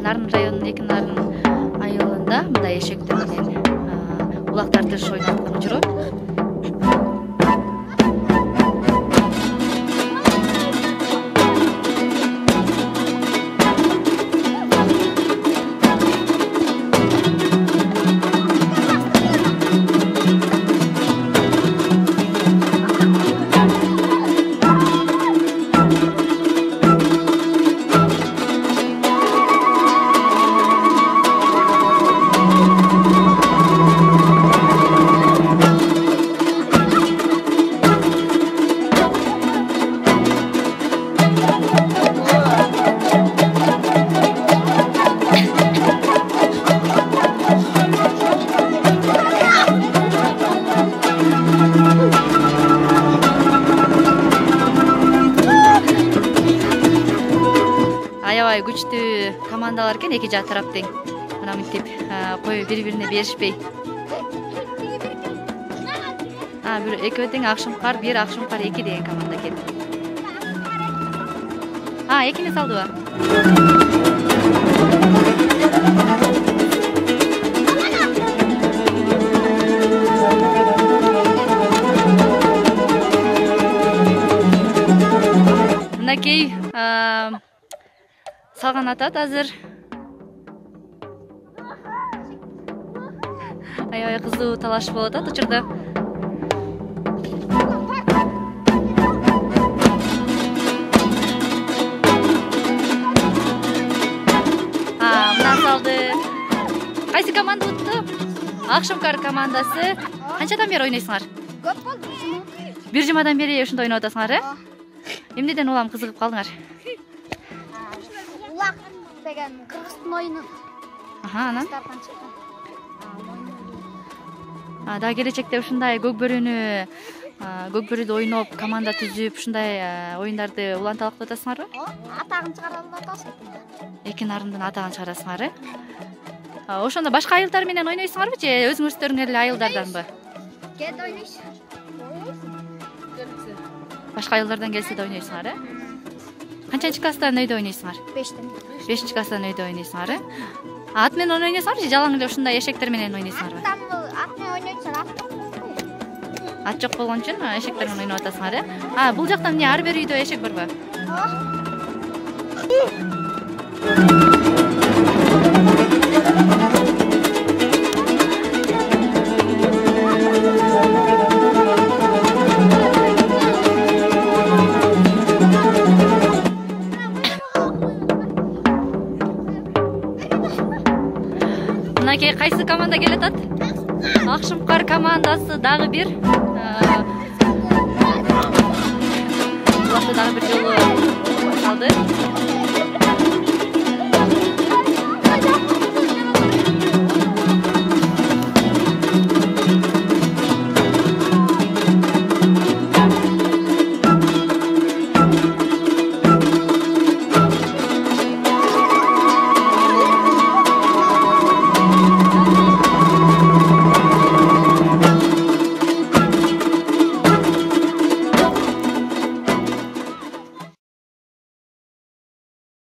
Нарын районунун Эки Нарын айылында мындай эшектер менен улак тартыш ойноп аткан жүрөт. Аябай күчтүү командалар экен, эки жак тарап тең. Мына мынтип коюп бири-бирине беришпей. Экөө тең Акшумкар 1, Акшумкар 2 деген команда экен. Экини салдыбы? Мынакей салган атат азыр. Аябай кызуу талаш болуп атат учурда. Мына салды. Кайсы команда утtu? Акшумкар командасы. Канчадан бери ойнойсуңар? Көп болду. Бир жумадан бери ушунда ойноп атасыңар, Эмнеден улам кызыгып калдыңар? Улак деген Кыргыздын оюну. Анан? Да келечекте ушундай көкбөрүдө ойноп, команда түзүп, ушундай оюндарды уланталыктап атасыңарбы? Атагын чыгарып атасың. Эки Нарындын атагын чыгарасыңар, Ошондо башка айылдар менен ойнойсуңарбы же өзүңүздөрүң эле айылдарданбы? Кээде ойнойсуз. Башка айылдардан келсе да ойнойсуңар, Канчанчы класстан өйдө ойнойсуңар? 5тен. 5 класстан өйдө ойнойсуңар, Ат менен ойнойсуңарбы же жалаң эле ушундай эшектер менен ойнойсуңарбы? Ат менен ойнойсуңар, Ат жок болгон үчүн эшектер менен ойноп атасыңар, Бул жакта эмне ар бир үйдө эшек барбы? Мынакей кайсы команда келатат? Акшумкар командасы дагы бир. Улакты дагы бир жолу салды.